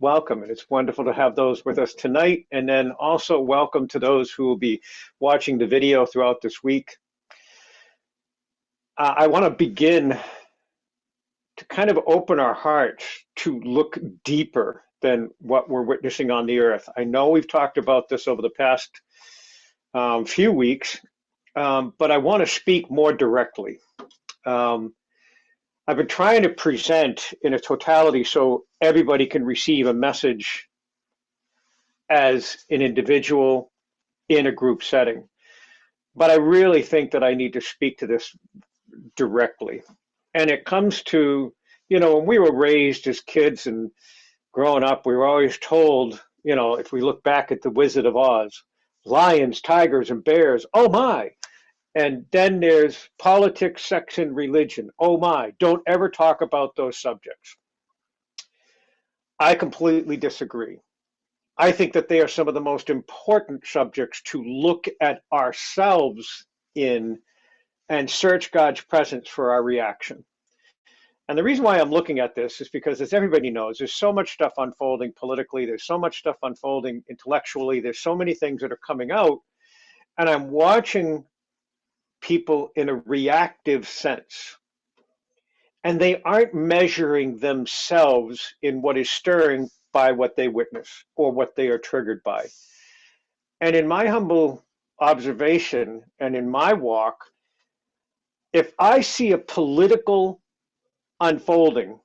welcome. And it's wonderful to have those with us tonight. And then also welcome to those who will be watching the video throughout this week. I want to begin to kind of open our hearts to look deeper than what we're witnessing on the earth. I know we've talked about this over the past few weeks, but I want to speak more directly. I've been trying to present in a totality so everybody can receive a message as an individual in a group setting. But I really think that I need to speak to this directly. And it comes to, when we were raised as kids and growing up, we were always told, if we look back at the Wizard of Oz, lions, tigers, and bears, oh my. And then there's politics, sex, and religion. Oh my, don't ever talk about those subjects. I completely disagree. I think that they are some of the most important subjects to look at ourselves in and search God's presence for our reaction. And the reason why I'm looking at this is because, as everybody knows, there's so much stuff unfolding politically, there's so much stuff unfolding intellectually, there's so many things that are coming out, and I'm watching people in a reactive sense. And they aren't measuring themselves in what is stirring by what they witness or what they are triggered by. And in my humble observation and in my walk, if I see a political unfolding,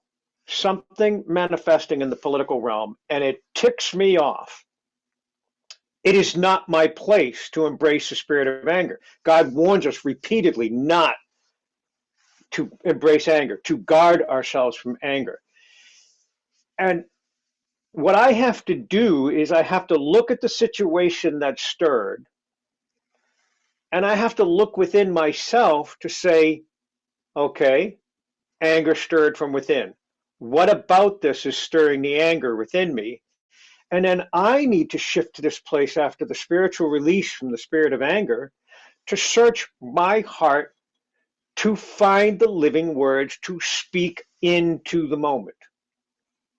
something manifesting in the political realm, and it ticks me off, it is not my place to embrace the spirit of anger. God warns us repeatedly not to embrace anger, to guard ourselves from anger. And what I have to do is I have to look at the situation that's stirred, and I have to look within myself to say, okay, anger stirred from within. What about this is stirring the anger within me? And then I need to shift to this place after the spiritual release from the spirit of anger to search my heart to find the living words to speak into the moment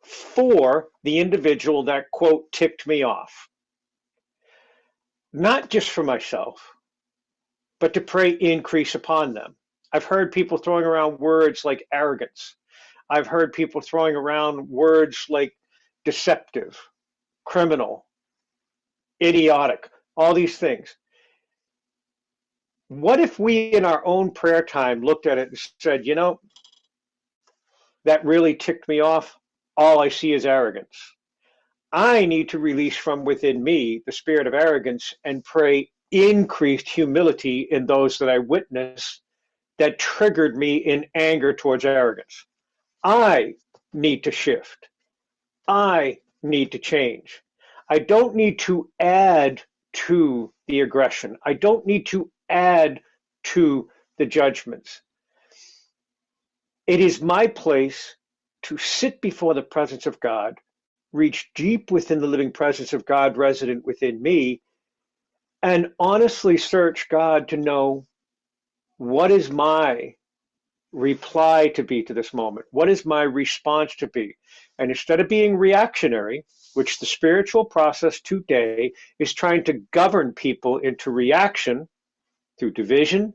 for the individual that, quote, ticked me off. Not just for myself, but to pray increase upon them. I've heard people throwing around words like arrogance. I've heard people throwing around words like deceptive, criminal, idiotic, all these things. What if we in our own prayer time looked at it and said, that really ticked me off? All I see is arrogance. I need to release from within me the spirit of arrogance and pray increased humility in those that I witness that triggered me in anger towards arrogance. I need to shift. I need to change. I don't need to add to the aggression. I don't need to add to the judgments. It is my place to sit before the presence of God, reach deep within the living presence of God resident within me, and honestly search God to know what is my reply to be to this moment? What is my response to be? And instead of being reactionary, which the spiritual process today is trying to govern people into reaction through division,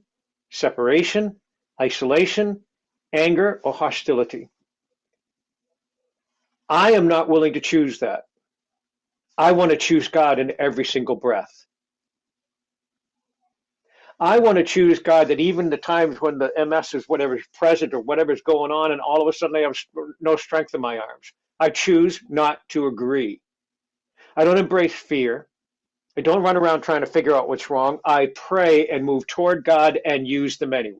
separation, isolation, anger, or hostility. I am not willing to choose that. I want to choose God in every single breath. I want to choose God that even the times when the MS is whatever's present or whatever's going on and all of a sudden I have no strength in my arms, I choose not to agree. I don't embrace fear. I don't run around trying to figure out what's wrong. I pray and move toward God and use them anyway.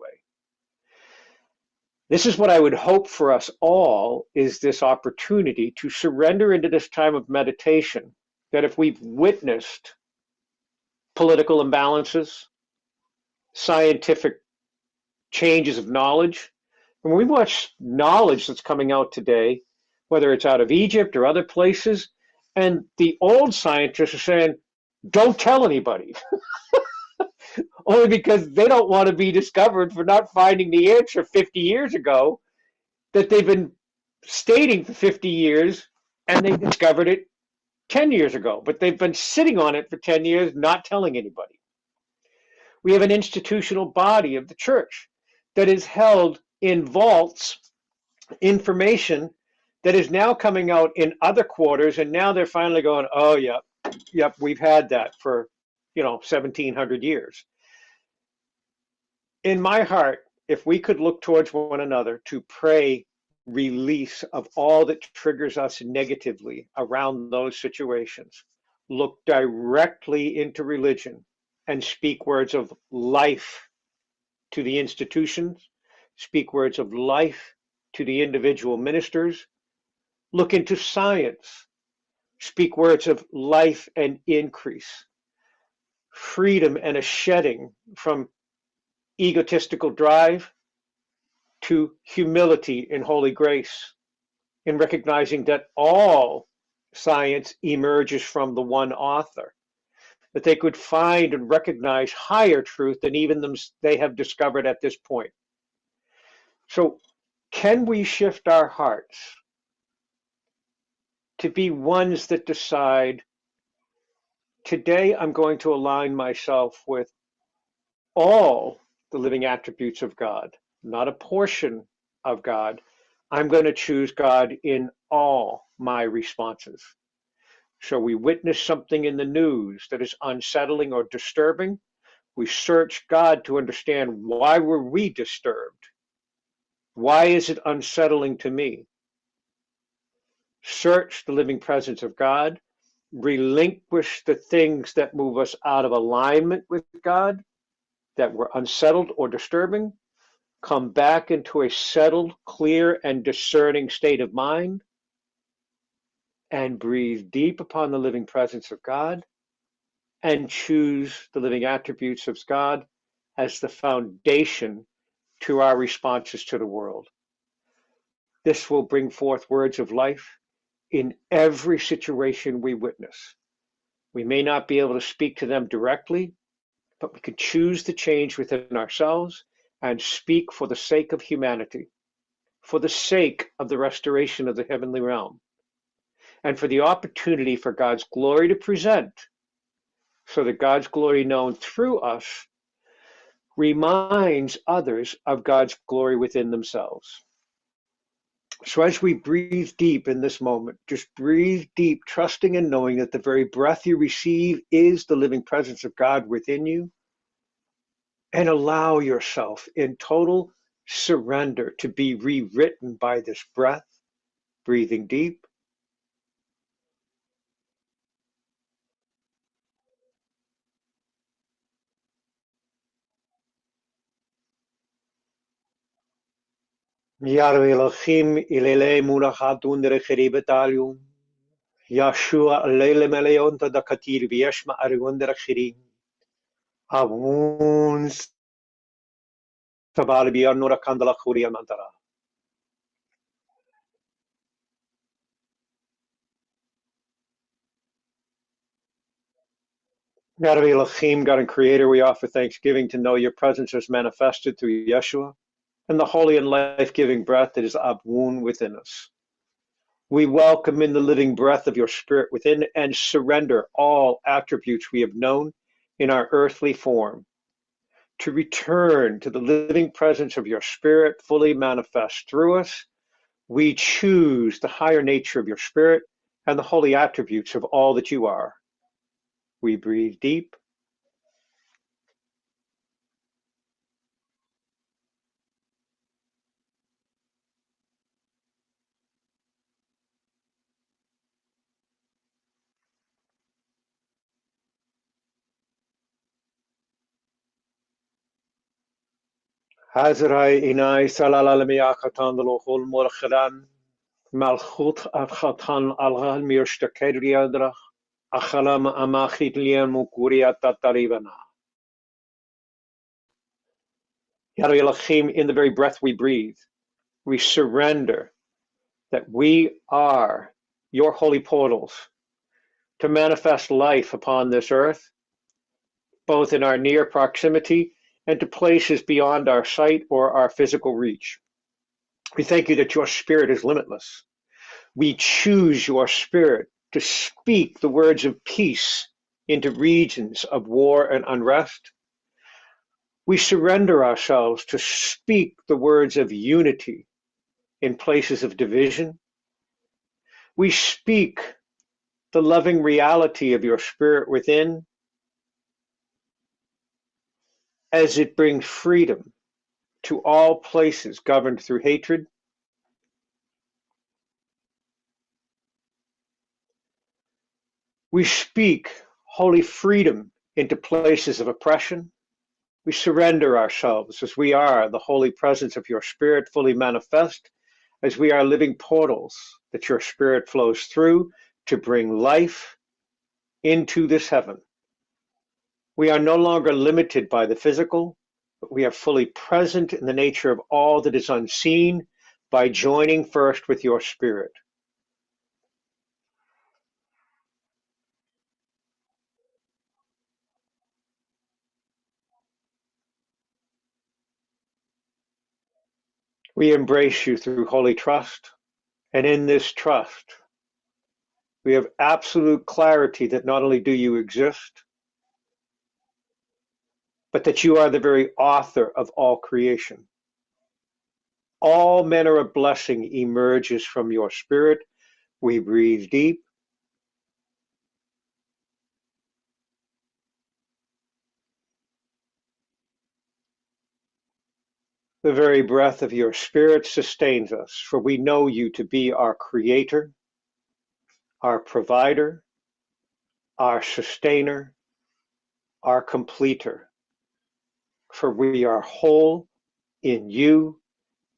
This is what I would hope for us all, is this opportunity to surrender into this time of meditation, that if we've witnessed political imbalances, scientific changes of knowledge, and when we watch knowledge that's coming out today, whether it's out of Egypt or other places, and the old scientists are saying, don't tell anybody. Only because they don't want to be discovered for not finding the answer 50 years ago that they've been stating for 50 years And they discovered it 10 years ago, but they've been sitting on it for 10 years, not telling anybody. We have an institutional body of the church that is held in vaults information that is now coming out in other quarters, and now they're finally going, oh, yep, we've had that for 1700 years. In my heart, if we could look towards one another to pray release of all that triggers us negatively around those situations, look directly into religion and speak words of life to the institutions, speak words of life to the individual ministers, look into science, speak words of life and increase, freedom and a shedding from egotistical drive to humility and holy grace, in recognizing that all science emerges from the one author, that they could find and recognize higher truth than even they have discovered at this point. So can we shift our hearts to be ones that decide, today I'm going to align myself with all the living attributes of God, not a portion of God. I'm going to choose God in all my responses. So we witness something in the news that is unsettling or disturbing. We search God to understand, why were we disturbed? Why is it unsettling to me? Search the living presence of God, relinquish the things that move us out of alignment with God, that were unsettled or disturbing, come back into a settled, clear, and discerning state of mind, and breathe deep upon the living presence of God, and choose the living attributes of God as the foundation to our responses to the world. This will bring forth words of life in every situation we witness. We may not be able to speak to them directly, but we can choose to change within ourselves and speak for the sake of humanity, for the sake of the restoration of the heavenly realm, and for the opportunity for God's glory to present, so that God's glory known through us reminds others of God's glory within themselves. So as we breathe deep in this moment, just breathe deep, trusting and knowing that the very breath you receive is the living presence of God within you, and allow yourself in total surrender to be rewritten by this breath, breathing deep. Yahweh Elohim ilele mulachatun derechiribetalium. Yeshua lele meleonta da katir vieshma arigun derechirim. Avun sabal biarnura kandala churia mantara. Yahweh Elohim, God and Creator, we offer thanksgiving to know your presence is manifested through Yeshua and the holy and life-giving breath that is Avun within us. We welcome in the living breath of your Spirit within and surrender all attributes we have known in our earthly form, to return to the living presence of your Spirit fully manifest through us. We choose the higher nature of your Spirit and the holy attributes of all that you are. We breathe deep. Hazrai inai salalalamiakatandalo holmorchadan. Malchut Achatan Alhan Mirshtakeriadrach, Achalam Amachitlian Mukuria Tataribana. Yahweh Elohim, in the very breath we breathe, we surrender that we are your holy portals to manifest life upon this earth, both in our near proximity and to places beyond our sight or our physical reach. We thank you that your spirit is limitless. We choose your spirit to speak the words of peace into regions of war and unrest. We surrender ourselves to speak the words of unity in places of division. We speak the loving reality of your spirit within as it brings freedom to all places governed through hatred. We speak holy freedom into places of oppression. We surrender ourselves as we are the holy presence of your spirit fully manifest, as we are living portals that your spirit flows through to bring life into this heaven. We are no longer limited by the physical, but we are fully present in the nature of all that is unseen by joining first with your spirit. We embrace you through holy trust, and in this trust, we have absolute clarity that not only do you exist, but that you are the very author of all creation. All manner of blessing emerges from your spirit. We breathe deep. The very breath of your spirit sustains us, for we know you to be our creator, our provider, our sustainer, our completer. For we are whole in you,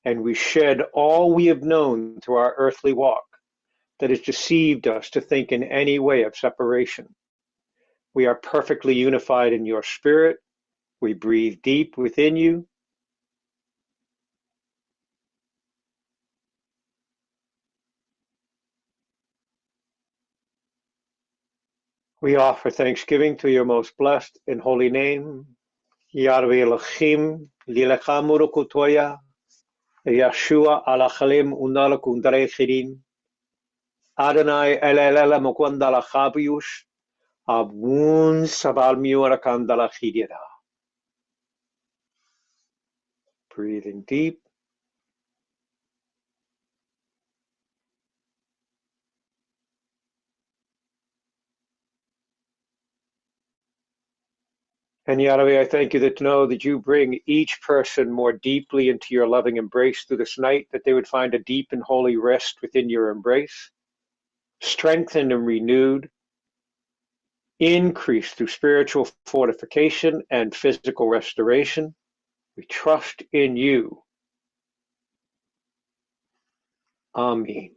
and we shed all we have known through our earthly walk that has deceived us to think in any way of separation. We are perfectly unified in your spirit. We breathe deep within you. We offer thanksgiving to your most blessed and holy name, Yahweh Elohim, Lilecha Murukutoya, Yeshua Alachalim Unalakundare Adonai Elele Mokwandala Chabiush, Abun Sabal Murakandala Chidira. Breathing deep. And Yahweh, I thank you that to know that you bring each person more deeply into your loving embrace through this night, that they would find a deep and holy rest within your embrace, strengthened and renewed, increased through spiritual fortification and physical restoration. We trust in you. Amen.